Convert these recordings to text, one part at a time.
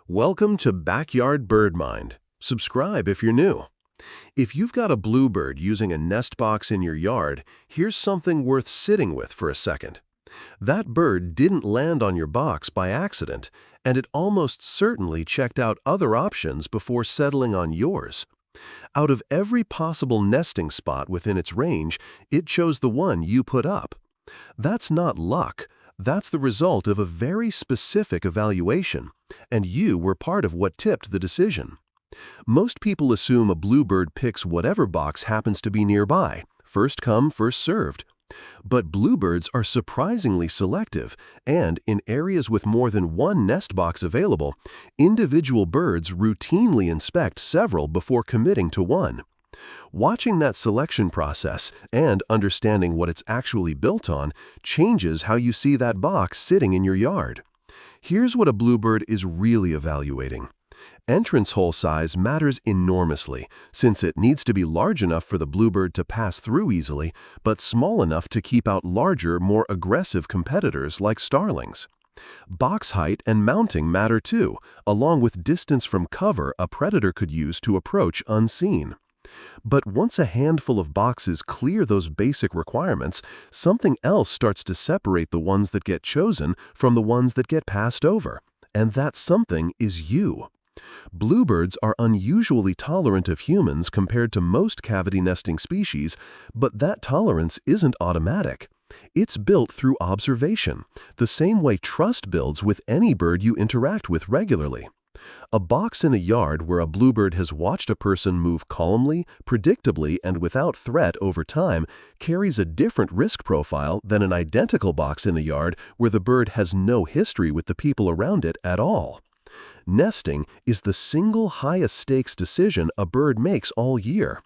Welcome to Backyard Bird Mind. Subscribe if you're new. If you've got a bluebird using a nest box in your yard, here's something worth sitting with for a second. That bird didn't land on your box by accident, and it almost certainly checked out other options before settling on yours. Out of every possible nesting spot within its range, it chose the one you put up. That's not luck. That's the result of a very specific evaluation, and you were part of what tipped the decision. Most people assume a bluebird picks whatever box happens to be nearby, first come, first served. But bluebirds are surprisingly selective, and in areas with more than one nest box available, individual birds routinely inspect several before committing to one. Watching that selection process and understanding what it's actually built on changes how you see that box sitting in your yard. Here's what a bluebird is really evaluating. Entrance hole size matters enormously, since it needs to be large enough for the bluebird to pass through easily, but small enough to keep out larger, more aggressive competitors like starlings. Box height and mounting matter too, along with distance from cover a predator could use to approach unseen. But once a handful of boxes clear those basic requirements, something else starts to separate the ones that get chosen from the ones that get passed over. And that something is you. Bluebirds are unusually tolerant of humans compared to most cavity nesting species, but that tolerance isn't automatic. It's built through observation, the same way trust builds with any bird you interact with regularly. A box in a yard where a bluebird has watched a person move calmly, predictably, and without threat over time carries a different risk profile than an identical box in a yard where the bird has no history with the people around it at all. Nesting is the single highest stakes decision a bird makes all year.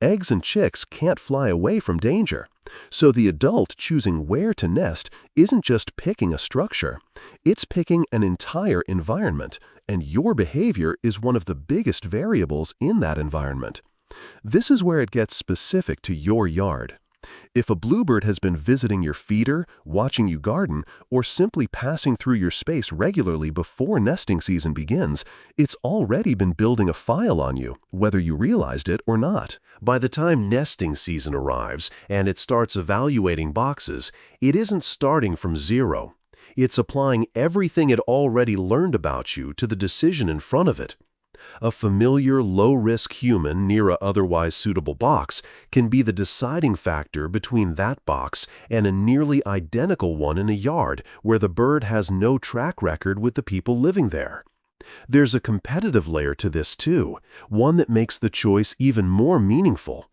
Eggs and chicks can't fly away from danger. So the adult choosing where to nest isn't just picking a structure. It's picking an entire environment, and your behavior is one of the biggest variables in that environment. This is where it gets specific to your yard. If a bluebird has been visiting your feeder, watching you garden, or simply passing through your space regularly before nesting season begins, it's already been building a file on you, whether you realized it or not. By the time nesting season arrives and it starts evaluating boxes, it isn't starting from zero. It's applying everything it already learned about you to the decision in front of it. A familiar, low-risk human near a otherwise suitable box can be the deciding factor between that box and a nearly identical one in a yard where the bird has no track record with the people living there. There's a competitive layer to this too, one that makes the choice even more meaningful.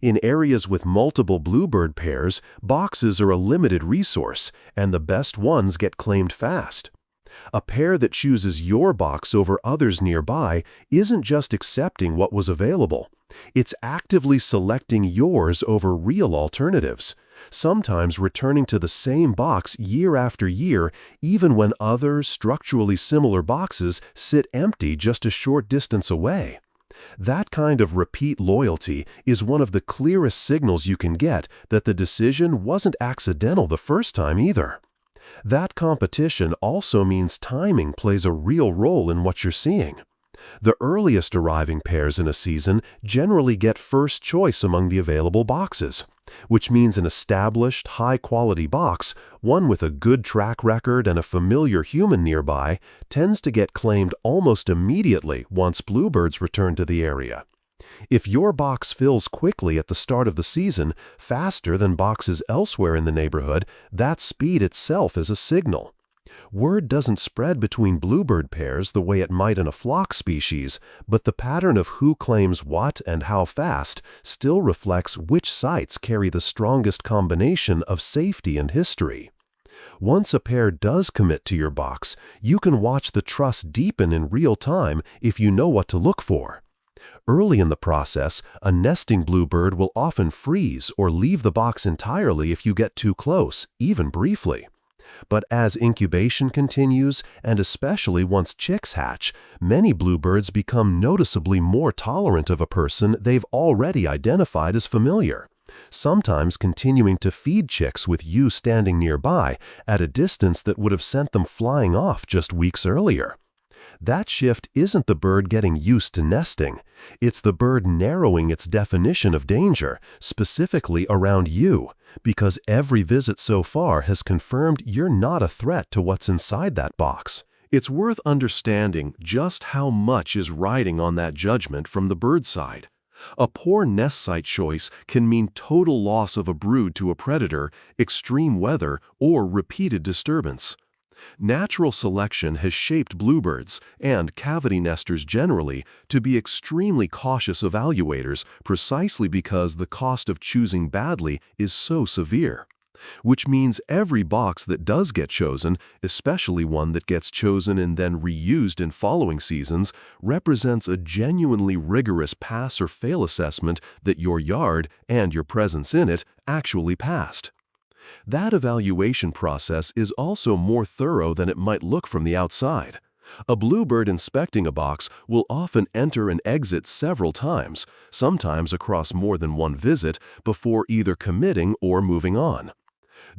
In areas with multiple bluebird pairs, boxes are a limited resource, and the best ones get claimed fast. A pair that chooses your box over others nearby isn't just accepting what was available. It's actively selecting yours over real alternatives, sometimes returning to the same box year after year, even when other, structurally similar boxes sit empty just a short distance away. That kind of repeat loyalty is one of the clearest signals you can get that the decision wasn't accidental the first time either. That competition also means timing plays a real role in what you're seeing. The earliest arriving pairs in a season generally get first choice among the available boxes, which means an established, high-quality box, one with a good track record and a familiar human nearby, tends to get claimed almost immediately once bluebirds return to the area. If your box fills quickly at the start of the season, faster than boxes elsewhere in the neighborhood, that speed itself is a signal. Word doesn't spread between bluebird pairs the way it might in a flock species, but the pattern of who claims what and how fast still reflects which sites carry the strongest combination of safety and history. Once a pair does commit to your box, you can watch the trust deepen in real time if you know what to look for. Early in the process, a nesting bluebird will often freeze or leave the box entirely if you get too close, even briefly. But as incubation continues, and especially once chicks hatch, many bluebirds become noticeably more tolerant of a person they've already identified as familiar, sometimes continuing to feed chicks with you standing nearby at a distance that would have sent them flying off just weeks earlier. That shift isn't the bird getting used to nesting. It's the bird narrowing its definition of danger, specifically around you, because every visit so far has confirmed you're not a threat to what's inside that box. It's worth understanding just how much is riding on that judgment from the bird side. A poor nest site choice can mean total loss of a brood to a predator, extreme weather, or repeated disturbance. Natural selection has shaped bluebirds, and cavity nesters generally, to be extremely cautious evaluators precisely because the cost of choosing badly is so severe. Which means every box that does get chosen, especially one that gets chosen and then reused in following seasons, represents a genuinely rigorous pass or fail assessment that your yard and your presence in it actually passed. That evaluation process is also more thorough than it might look from the outside. A bluebird inspecting a box will often enter and exit several times, sometimes across more than one visit, before either committing or moving on.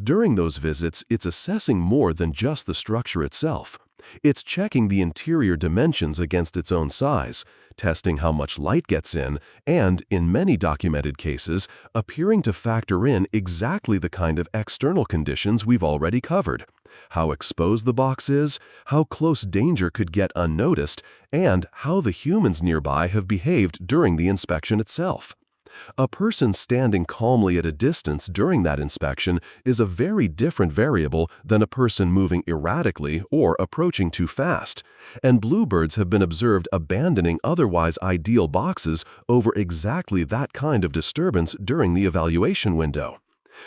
During those visits, it's assessing more than just the structure itself. It's checking the interior dimensions against its own size, testing how much light gets in, and, in many documented cases, appearing to factor in exactly the kind of external conditions we've already covered: how exposed the box is, how close danger could get unnoticed, and how the humans nearby have behaved during the inspection itself. A person standing calmly at a distance during that inspection is a very different variable than a person moving erratically or approaching too fast, and bluebirds have been observed abandoning otherwise ideal boxes over exactly that kind of disturbance during the evaluation window.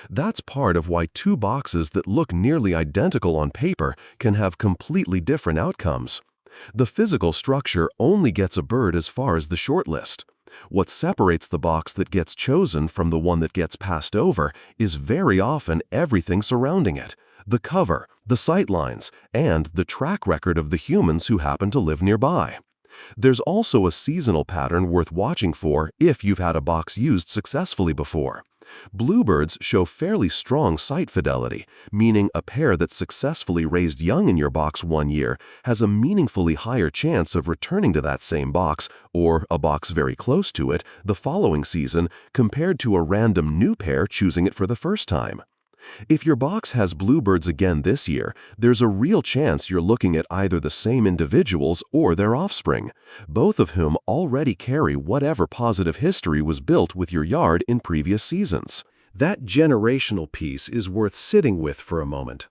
That's part of why two boxes that look nearly identical on paper can have completely different outcomes. The physical structure only gets a bird as far as the shortlist. What separates the box that gets chosen from the one that gets passed over is very often everything surrounding it: the cover, the sight lines, and the track record of the humans who happen to live nearby. There's also a seasonal pattern worth watching for if you've had a box used successfully before. Bluebirds show fairly strong site fidelity, meaning a pair that successfully raised young in your box one year has a meaningfully higher chance of returning to that same box, or a box very close to it, the following season compared to a random new pair choosing it for the first time. If your box has bluebirds again this year, there's a real chance you're looking at either the same individuals or their offspring, both of whom already carry whatever positive history was built with your yard in previous seasons. That generational piece is worth sitting with for a moment.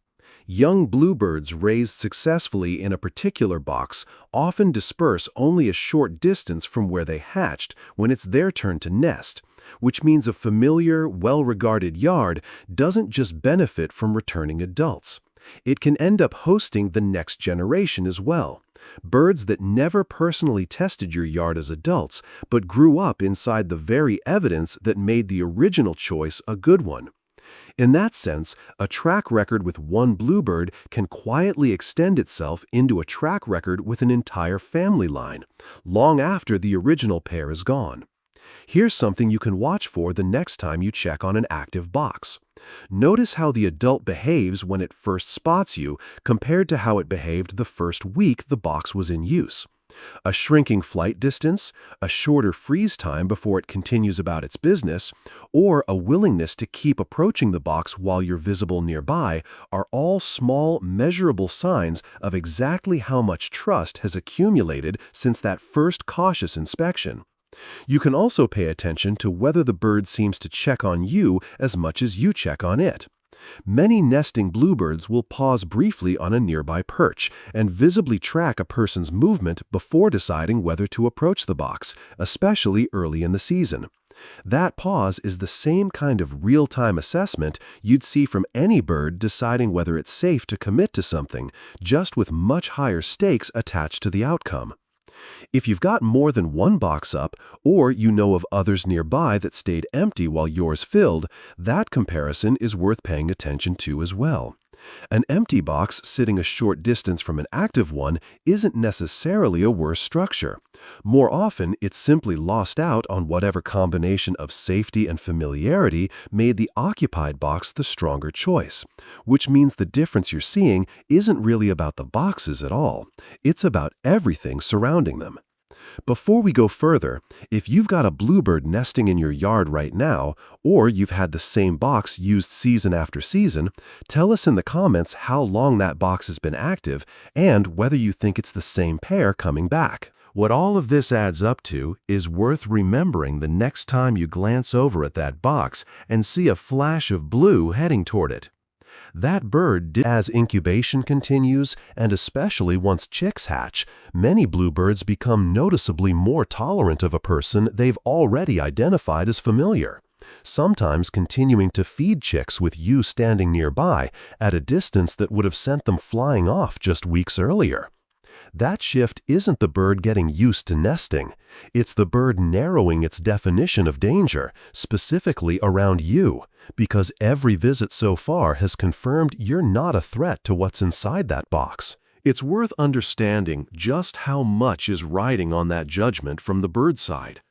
Young bluebirds raised successfully in a particular box often disperse only a short distance from where they hatched when it's their turn to nest, which means a familiar, well-regarded yard doesn't just benefit from returning adults. It can end up hosting the next generation as well. Birds that never personally tested your yard as adults, but grew up inside the very evidence that made the original choice a good one. In that sense, a track record with one bluebird can quietly extend itself into a track record with an entire family line, long after the original pair is gone. Here's something you can watch for the next time you check on an active box. Notice how the adult behaves when it first spots you compared to how it behaved the first week the box was in use. A shrinking flight distance, a shorter freeze time before it continues about its business, or a willingness to keep approaching the box while you're visible nearby are all small, measurable signs of exactly how much trust has accumulated since that first cautious inspection. You can also pay attention to whether the bird seems to check on you as much as you check on it. Many nesting bluebirds will pause briefly on a nearby perch and visibly track a person's movement before deciding whether to approach the box, especially early in the season. That pause is the same kind of real-time assessment you'd see from any bird deciding whether it's safe to commit to something, just with much higher stakes attached to the outcome. If you've got more than one box up, or you know of others nearby that stayed empty while yours filled, that comparison is worth paying attention to as well. An empty box sitting a short distance from an active one isn't necessarily a worse structure. More often, it's simply lost out on whatever combination of safety and familiarity made the occupied box the stronger choice, which means the difference you're seeing isn't really about the boxes at all. It's about everything surrounding them. Before we go further, if you've got a bluebird nesting in your yard right now, or you've had the same box used season after season, tell us in the comments how long that box has been active and whether you think it's the same pair coming back. What all of this adds up to is worth remembering the next time you glance over at that box and see a flash of blue heading toward it. That bird, as incubation continues, and especially once chicks hatch, many bluebirds become noticeably more tolerant of a person they've already identified as familiar, sometimes continuing to feed chicks with you standing nearby at a distance that would have sent them flying off just weeks earlier. That shift isn't the bird getting used to nesting. It's the bird narrowing its definition of danger, specifically around you, because every visit so far has confirmed you're not a threat to what's inside that box. It's worth understanding just how much is riding on that judgment from the bird side.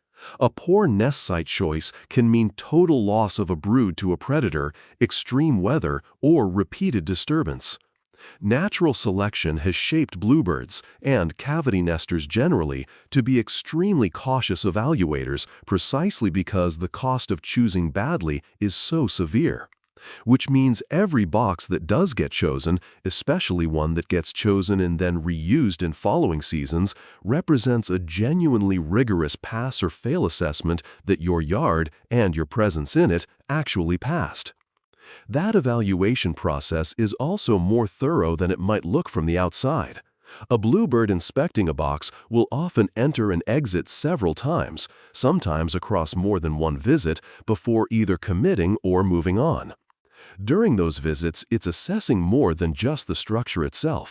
A poor nest site choice can mean total loss of a brood to a predator, extreme weather, or repeated disturbance. Natural selection has shaped bluebirds, and cavity nesters generally, to be extremely cautious evaluators precisely because the cost of choosing badly is so severe. Which means every box that does get chosen, especially one that gets chosen and then reused in following seasons, represents a genuinely rigorous pass or fail assessment that your yard, and your presence in it, actually passed. That evaluation process is also more thorough than it might look from the outside. A bluebird inspecting a box will often enter and exit several times, sometimes across more than one visit, before either committing or moving on. During those visits, it's assessing more than just the structure itself.